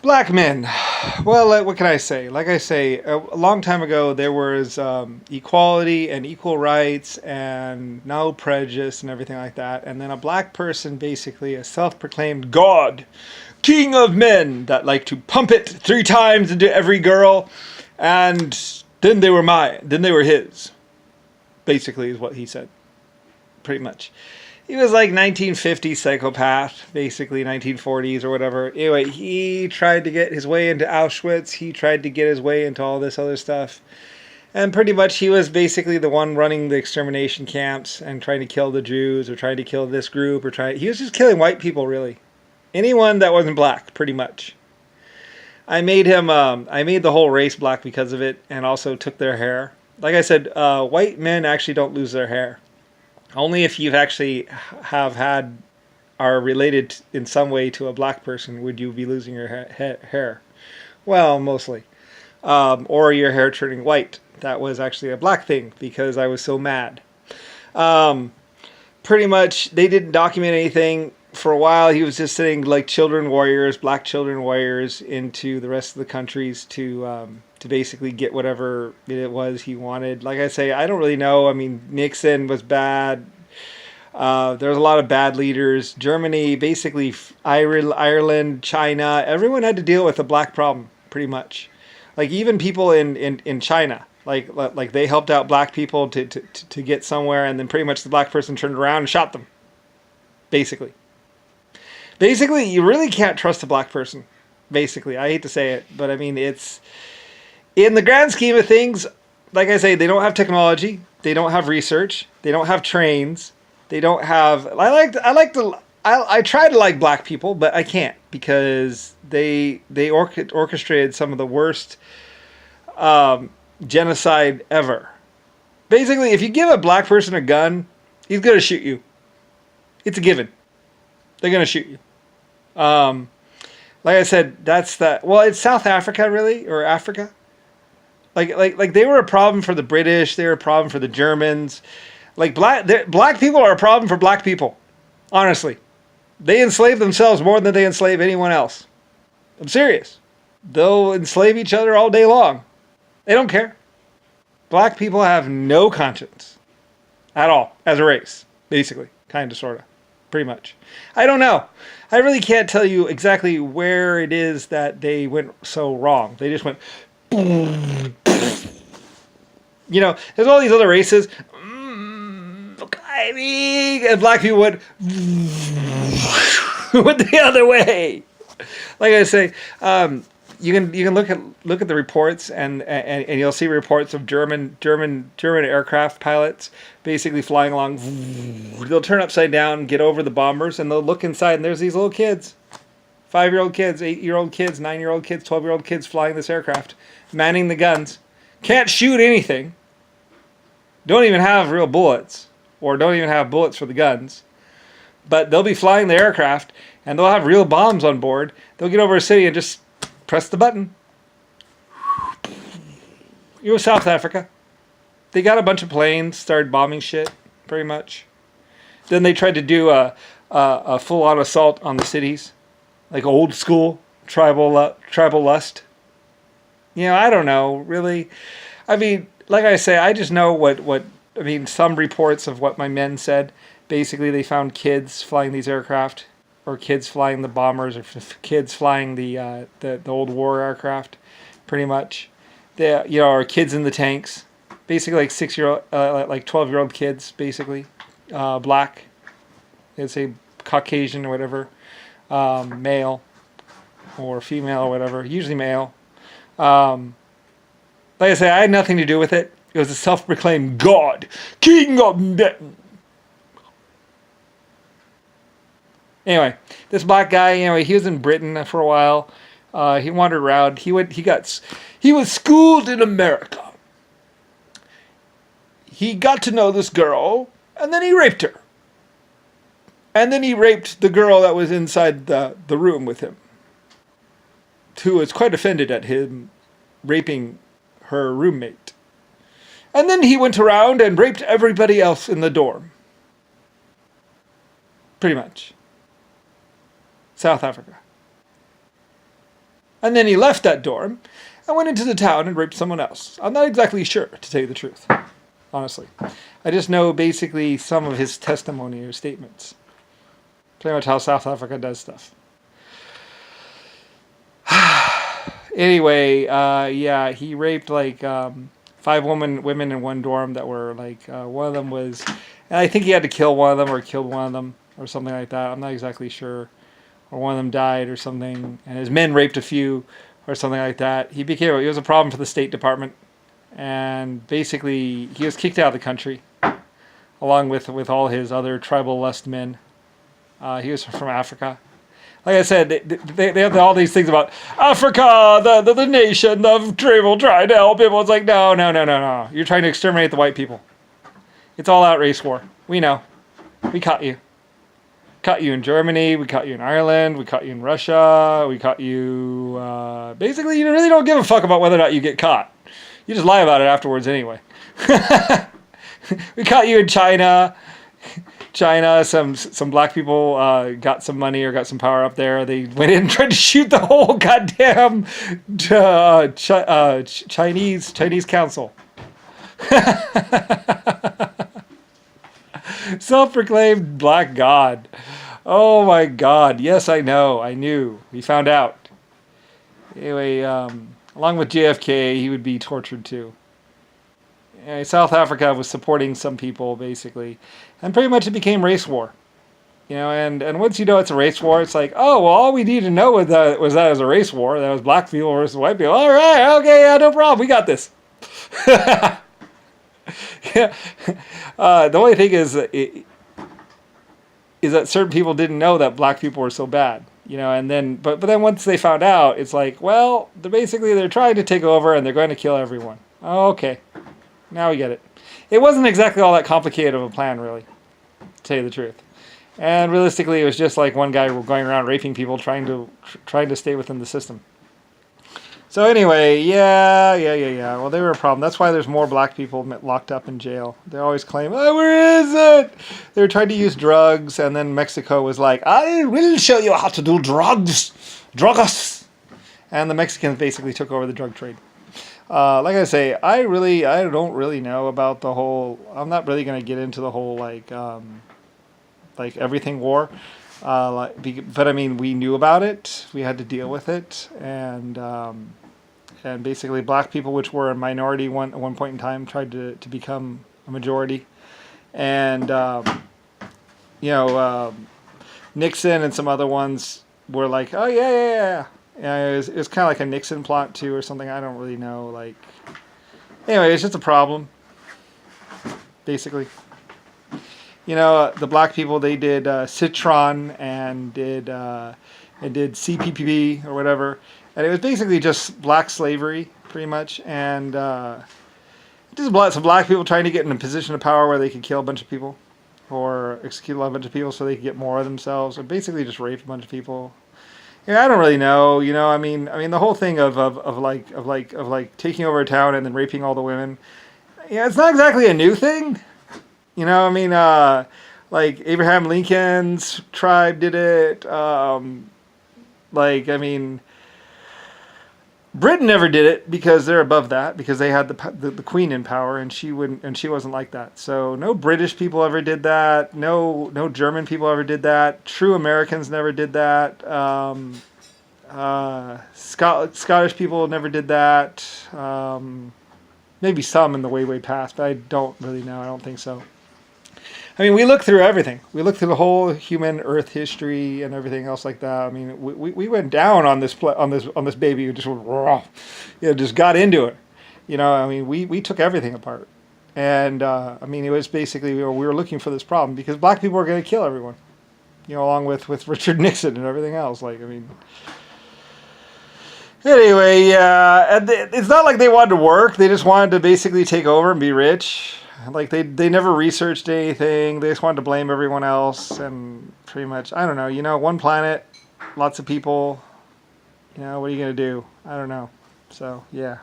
Black men. Well, what can I say? Like I say, a long time ago, there was equality and equal rights and no prejudice and everything like that. And then a black person, basically a self-proclaimed god, king of men, that like to pump it 3 times into every girl, and then they were mine. Then they were his. Basically, is what he said. Pretty much. He was like 1950s psychopath, basically 1940s or whatever. Anyway, he tried to get his way into Auschwitz. He tried to get his way into all this other stuff. And pretty much he was basically the one running the extermination camps and trying to kill the Jews or trying to kill this group he was just killing white people, really. Anyone that wasn't black, pretty much. I made the whole race black because of it, and also took their hair. Like I said, white men actually don't lose their hair. Only if you've actually are related in some way to a black person would you be losing your hair. Well, mostly. Or your hair turning white. That was actually a black thing because I was so mad. Pretty much, they didn't document anything. For a while, he was just sending like black children warriors into the rest of the countries to basically get whatever it was he wanted. Like I say, I don't really know. I mean, Nixon was bad. There was a lot of bad leaders. Germany, basically Ireland, China, everyone had to deal with the black problem, pretty much. Like even people in China, like they helped out black people to get somewhere, and then pretty much the black person turned around and shot them. Basically, you really can't trust a black person. Basically, I hate to say it, but I mean it's in the grand scheme of things. Like I say, they don't have technology, they don't have research, they don't have trains, they don't have. I try to like black people, but I can't because they orchestrated some of the worst genocide ever. Basically, if you give a black person a gun, he's gonna shoot you. It's a given. They're gonna shoot you. Like I said, well, it's South Africa, really, or Africa. Like they were a problem for the British. They were a problem for the Germans. Like black people are a problem for black people. Honestly, they enslave themselves more than they enslave anyone else. I'm serious. They'll enslave each other all day long. They don't care. Black people have no conscience at all as a race, basically, kind of, sort of. Pretty much. I don't know. I really can't tell you exactly where it is that they went so wrong. They just went, you know, there's all these other races. And black people went the other way. Like I say, you can look at the reports and you'll see reports of German aircraft pilots basically flying along. They'll turn upside down, get over the bombers, and they'll look inside, and there's these little kids, 5-year-old kids, 8-year-old kids, 9-year-old kids, 12-year-old kids flying this aircraft, manning the guns. Can't shoot anything. Don't even have real bullets, or don't even have bullets for the guns. But they'll be flying the aircraft, and they'll have real bombs on board. They'll get over a city and just press the button. It was South Africa. They got a bunch of planes, started bombing shit, pretty much. Then they tried to do a full-on assault on the cities, like old school tribal lust. You know, I don't know, really. I mean, like I say, I just know what I mean, some reports of what my men said. Basically, they found kids flying these aircraft, or kids flying the bombers, or kids flying the old war aircraft, pretty much. Or kids in the tanks. Basically, like 6-year-old, like 12-year-old kids, basically, black. They'd say Caucasian or whatever, male or female or whatever. Usually male. Like I say, I had nothing to do with it. It was a self-proclaimed God, King of Men. Anyway, this black guy, he was in Britain for a while. He wandered around. He was schooled in America. He got to know this girl, and then he raped her. And then he raped the girl that was inside the room with him, who was quite offended at him raping her roommate. And then he went around and raped everybody else in the dorm. Pretty much. South Africa. And then he left that dorm and went into the town and raped someone else. I'm not exactly sure, to tell you the truth, honestly. I just know basically some of his testimony or statements. Pretty much how South Africa does stuff. Anyway, yeah, he raped like 5 women in one dorm that were like, one of them was, and I think he had to kill one of them or killed one of them or something like that. I'm not exactly sure. Or one of them died or something. And his men raped a few or something like that. He was a problem for the State Department. And basically, he was kicked out of the country along with all his other tribal lust men. He was from Africa. Like I said, they have all these things about Africa, the nation of travel, trying to help people. It's like, no. You're trying to exterminate the white people. It's all out race war. We know. We caught you. Caught you in Germany. We caught you in Ireland. We caught you in Russia. We caught you... basically, you really don't give a fuck about whether or not you get caught. You just lie about it afterwards anyway. We caught you in China. Some black people got some money or got some power up there. They went in and tried to shoot the whole goddamn Chinese council. Self-proclaimed black god. Oh my god. Yes, I know. I knew. We found out. Anyway, along with JFK, he would be tortured too. South Africa was supporting some people, basically. And pretty much it became race war. And once you know it's a race war, it's like, oh, well, all we need to know was that it was a race war. That was black people versus white people. All right, okay, yeah, no problem. We got this. Yeah. The only thing is that certain people didn't know that black people were so bad. And then, but then once they found out, it's like, well, they're trying to take over and they're going to kill everyone. Oh, okay. Now we get it. It wasn't exactly all that complicated of a plan, really, to tell you the truth. And realistically, it was just like one guy going around raping people, trying to stay within the system. So anyway, yeah. Well, they were a problem. That's why there's more black people locked up in jail. They always claim, oh, where is it? They were trying to use drugs, and then Mexico was like, I will show you how to do drugs. Drug us. And the Mexicans basically took over the drug trade. Like I say, I don't really know about the whole. I'm not really going to get into the whole like everything war. But I mean, we knew about it. We had to deal with it, and basically, black people, which were a minority at one point in time, tried to become a majority, and Nixon and some other ones were like, oh yeah. Yeah, it was kind of like a Nixon plot too, or something. I don't really know. Like, anyway, it's just a problem, basically. The black people, they did Citron and did CPPB or whatever, and it was basically just black slavery, pretty much, and just some black people trying to get in a position of power where they could kill a bunch of people, or execute a bunch of people so they could get more of themselves, or basically just rape a bunch of people. I don't really know. I mean, the whole thing of taking over a town and then raping all the women. Yeah, it's not exactly a new thing. Like Abraham Lincoln's tribe did it. Britain never did it because they're above that, because they had the Queen in power, and she wasn't like that. So no British people ever did that. No German people ever did that. True Americans never did that. Scottish people never did that. Maybe some in the way past, but I don't really know. I don't think so. I mean, we look through everything. We look through the whole human Earth history and everything else like that. I mean, we went down on this baby. Just raw, just got into it. I mean, we took everything apart, and I mean, it was basically we were looking for this problem because black people were going to kill everyone. Along with Richard Nixon and everything else. Like, I mean. Anyway, yeah, and it's not like they wanted to work. They just wanted to basically take over and be rich. Like, they never researched anything. They just wanted to blame everyone else, and pretty much, I don't know, one planet, lots of people, what are you going to do? I don't know. So, yeah.